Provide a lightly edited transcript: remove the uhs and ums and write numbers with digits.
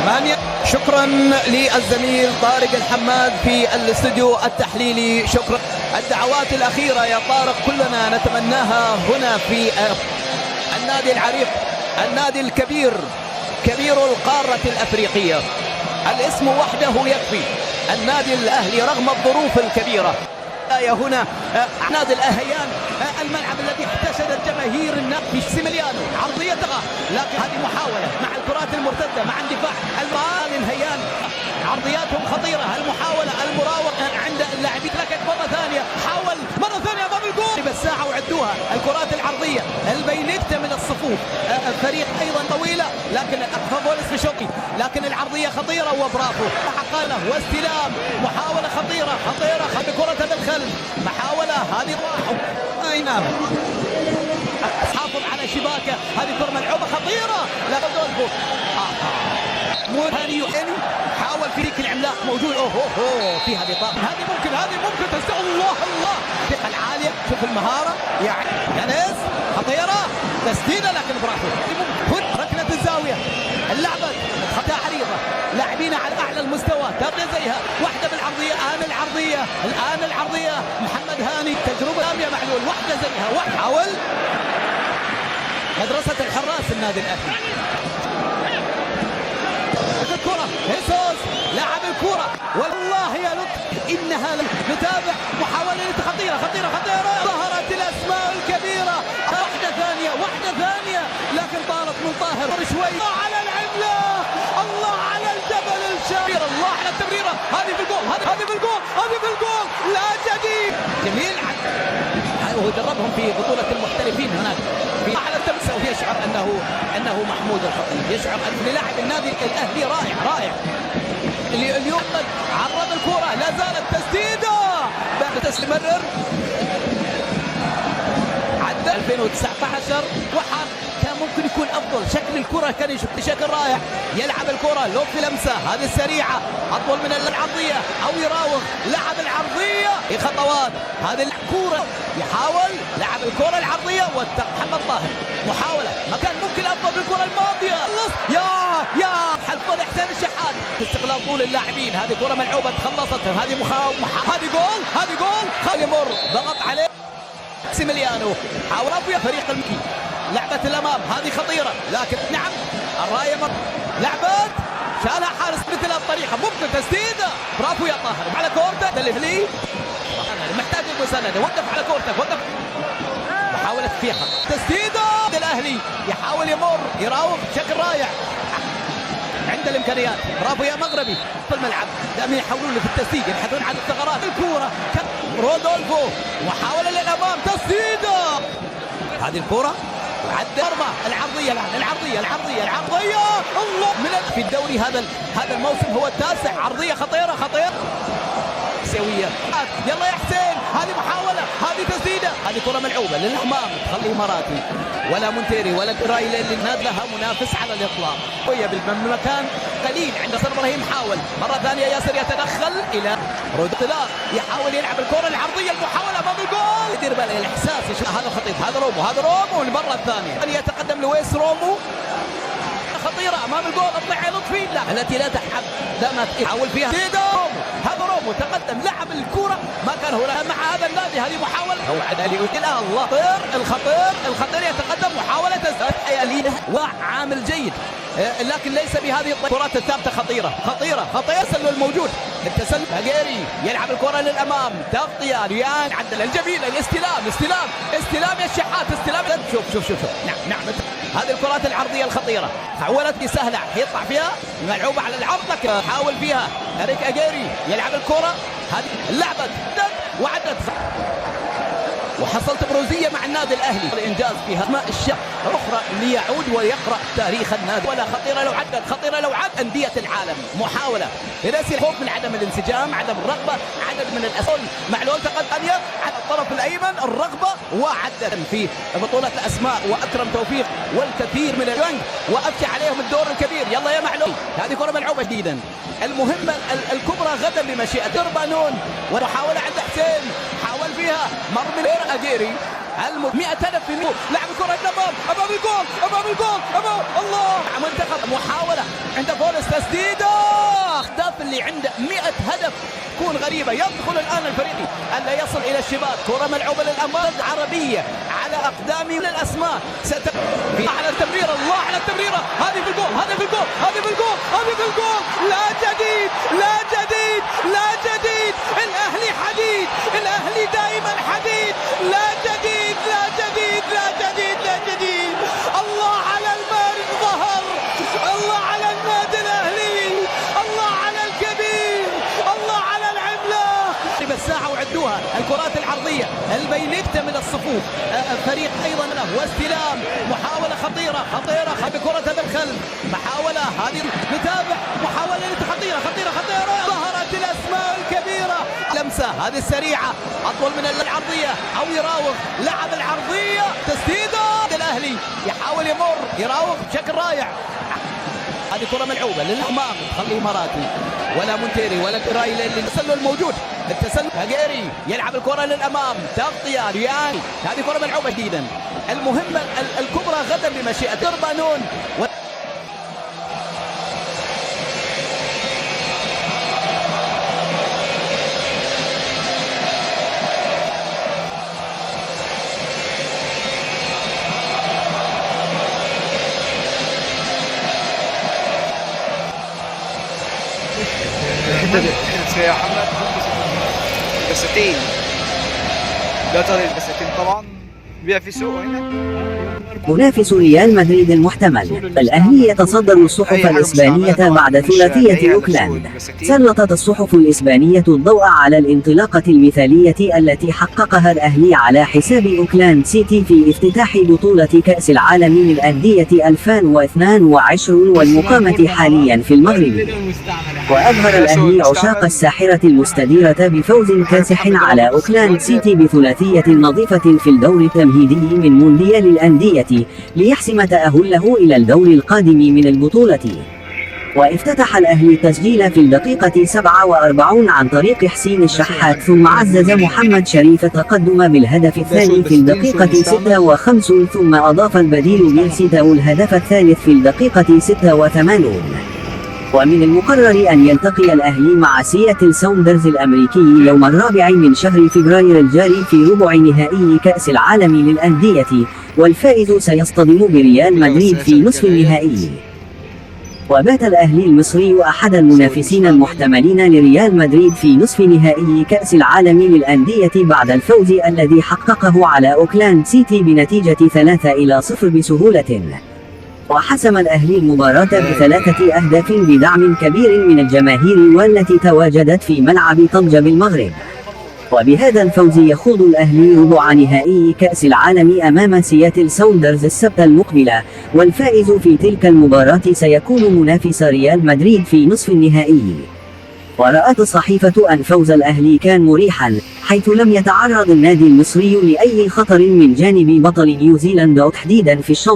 ثمانية. شكرا للزميل طارق الحماد في الاستوديو التحليلي. شكرا. الدعوات الأخيرة يا طارق كلنا نتمناها هنا في النادي العريق، النادي الكبير، كبير القارة الأفريقية. الاسم وحده يكفي. النادي الأهلي رغم الظروف الكبيرة. هنا نادي الأهيان، الملعب الذي احتشد الجماهير في سيميليانو. عرضيتها، لكن هذه محاولة مع الكرات المرتدة مع اندفاع الهيان. عرضياتهم خطيرة. المحاولة المراوغة عند اللاعبين، لكن مرة ثانية حاول مرة ثانية أمام الجول. بالساعة وعدوها الكرات العرضية البينكتا من الصفوف. فريق أيضا طويلة، لكن فابولس في شوقي، لكن العرضية خطيرة وبرافو. حقاله واستلام، محاولة خطيرة خطيرة بكرة بالخلف. محاولة هذه راحوا. أي نعم. حافظ على شباكه. هذه كرة ملعوبة خطيرة. لا تدركه. هاني يحيني حاول في ذيك العملاق موجود. اوه في هذه طاقة. هذه ممكن تستوى. الله الثقة العالية. شوف المهارة يعني ناس خطيرة. تسديدة لكن برافو. ركلة الزاوية. اللعبة خطأ عريضة. لاعبين على اعلى المستوى. تبدا زيها واحدة بالعرضية. الآن العرضية محمد هاني. تجربة يا معلول. واحدة زيها. حاول مدرسة الحراس النادي الأهلي. الكرة هيسوس لاعب الكرة. والله يا لطف انها نتابع محاولة خطيرة. ظهرت الاسماء الكبيرة. واحدة ثانية لكن طارت من طاهر شوي. الله على العملاق. الله على الجبل الشامر. الله على التمريرة. هذه في الجول. لا جديد. جميل. هو دربهم في بطولة المحترفين هناك على التمسة، ويشعر انه محمود الخطيب. يشعر ان لاعب النادي الاهلي رائع. اليوم عرض الكرة. لا زالت تسديدة. بعد تستمرر. عدى 2019 وحر كان ممكن يكون افضل. شكل الكرة كان يشوف بشكل رائع. يلعب الكرة لو في لمسة هذه السريعة اطول من العرضية او يراوغ. لعب العرضية في خطوات. هذه الكرة يحاول لعب الكرة العرضية محمد طاهر. محاولة ما كان ممكن افضل بالكرة الماضية. يا حلفة حسين الشحات. استغلال طول اللاعبين. هذه كرة ملعوبة تخلصت. هذه هذه جول. خالي مر ضغط عليه سيميليانو. حاول ابويا فريق المكي. لعبة الامام هذه خطيرة، لكن نعم الراية لعبت شالها حارس مثل الطريقة. ممكن تسديدة. برافو يا طاهر على كورتك. الاهلي محتاج المساندة. وقف على كورتك. وقف. محاولة فيها تسديدة. الاهلي يحاول يمر يراوغ بشكل رائع. عند الامكانيات. برافو يا مغربي في الملعب. دائما يحاولون في التسديد، يبحثون عن الثغرات. الكرة رودولفو. محاولة للامام. تسديدة. هذه الكرة وعد مرمى. العرضية الله من في الدوري هذا الموسم هو التاسع. عرضية خطيرة سوية. يلا يا حسين. هذه محاولة. هذه تسديدة. هذه كرة ملعوبة للأمام. تخلي إماراتي ولا مونتيري ولا كرايل اللي نازلها منافس على الإطلاق. وهي بالمكان قليل عند صدر إبراهيم. حاول مرة ثانية. ياسر يتدخل إلى رودولار. يحاول يلعب الكرة العرضية. المحاولة أمام الجول. يدير باله الإحساس. هذا خطير. هذا رومو المرة الثانية. يتقدم لويس رومو. خطيرة أمام الجول. اطلع يا لطفي. لا التي لا تحب دامت يحاول فيها. هذا رومو تقدم لعب الكرة ما كان هنا مع هذا النادي. هذه محاولة. هو عدالي الله. الخطير يتقدم. محاولة تسديد حيالية وعامل جيد، لكن ليس بهذه الكرات الثابتة. خطيرة. التسلل الموجود. التسلل. هاجيري يلعب الكرة للأمام. تغطية ريان. عدل الجميلة. الاستلام يا الشحات. شوف. نعم. هذه الكرات العرضية الخطيرة. حولت سهلة يطلع فيها. ملعوبة على العرض لكن حاول فيها أريك أجيري. يلعب الكرة. هذه اللعبة وعدت وحصلت بروزية مع النادي الأهلي. الإنجاز فيها أسماء الشق أخرى ليعود ويقرأ تاريخ النادي. ولا خطيرة لو عد أندية العالم. محاولة راسي الخوف من عدم الانسجام، عدم الرغبة، عدد من الأسئلة. معلول تقدم على الطرف الأيمن. الرغبة وعدد في بطولة الأسماء وأكرم توفيق والكثير من الجنج وأفتح عليهم الدور الكبير. يلا يا معلول. هذه كرة ملعوبة جديدا. المهمة الكبرى غدا بمشيئة دربانون. ومحاولة عند حسين. حاول فيها مر من أجيري. 100 هدف في لعب الكرة أمام الجول أمام الله. منتخب محاولة عند بولس، تسديدة، أهداف اللي عنده 100 هدف تكون غريبة. يدخل الآن الفريق ألا يصل إلى الشباك، كرة ملعوبة للأمام عربية على أقدام الأسماء. على التمريرة، الله على التمريرة، هذه في الجول. لا جديد الأهلي حديد، الأهلي دائما حديد. لا جديد. الله على المارد ظهر، الله على النادي الأهلي، الله على الكبير، الله على العملاق. بالساعة وعدوها الكرات العرضية البين يكتمل الصفوف. فريق أيضا له واستلام، محاولة خطيرة بكرة بالخلف، محاولة هذه نتابع، محاولة خطيرة ظهرت الأسماء الكبيرة. لمسة هذه السريعة أطول من العرضية، أو يراوغ، لعب العرضية، تسديدة. الأهلي يحاول يراوغ بشكل رائع. هذه كرة ملعوبة للأمام، تخلي مراتي ولا مونتيري ولا كرايل. التسلل موجود، هاجيري يلعب الكرة للأمام، تغطية رياني. هذه كرة ملعوبة جديدا. المهمة الكبرى غدا بمشيئة دربانون. يا محمد البساتين، لا ترى البساتين طبعا بيع في سوق هنا. منافس ريال مدريد المحتمل. الأهلي يتصدر الصحف الإسبانية بعد ثلاثية أوكلاند. سلطت الصحف الإسبانية الضوء على الانطلاقة المثالية التي حققها الأهلي على حساب أوكلاند سيتي في افتتاح بطولة كأس العالم للأندية 2022 والمقامة حاليا في المغرب. وأظهر الأهلي عشاق الساحرة المستديرة بفوز كاسح على أوكلاند سيتي بثلاثية نظيفة في الدور التمهيدي من مونديال الأندية ليحسم تأهله إلى الدور القادم من البطولة. وافتتح الأهلي التسجيل في الدقيقة 47 عن طريق حسين الشحات، ثم عزز محمد شريف التقدم بالهدف الثاني في الدقيقة 56، ثم أضاف البديل بيلسيتاو الهدف الثالث في الدقيقة 86. ومن المقرر أن يلتقي الأهلي مع سياتل ساوندرز الأمريكي يوم 4 من شهر فبراير الجاري في ربع نهائي كأس العالم للأندية، والفائز سيصطدم بريال مدريد في نصف النهائي. وبات الأهلي المصري أحد المنافسين المحتملين لريال مدريد في نصف نهائي كأس العالم للأندية بعد الفوز الذي حققه على أوكلاند سيتي بنتيجة 3-0 بسهولة. وحسم الأهلي المباراة ب3 أهداف بدعم كبير من الجماهير والتي تواجدت في ملعب طنجة بالمغرب. وبهذا الفوز يخوض الأهلي ربع نهائي كأس العالم أمام سياتل ساوندرز السبت المقبل، والفائز في تلك المباراة سيكون منافس ريال مدريد في نصف النهائي. ورأت الصحيفة أن فوز الأهلي كان مريحا، حيث لم يتعرض النادي المصري لأي خطر من جانب بطل نيوزيلندا تحديدا في الشوط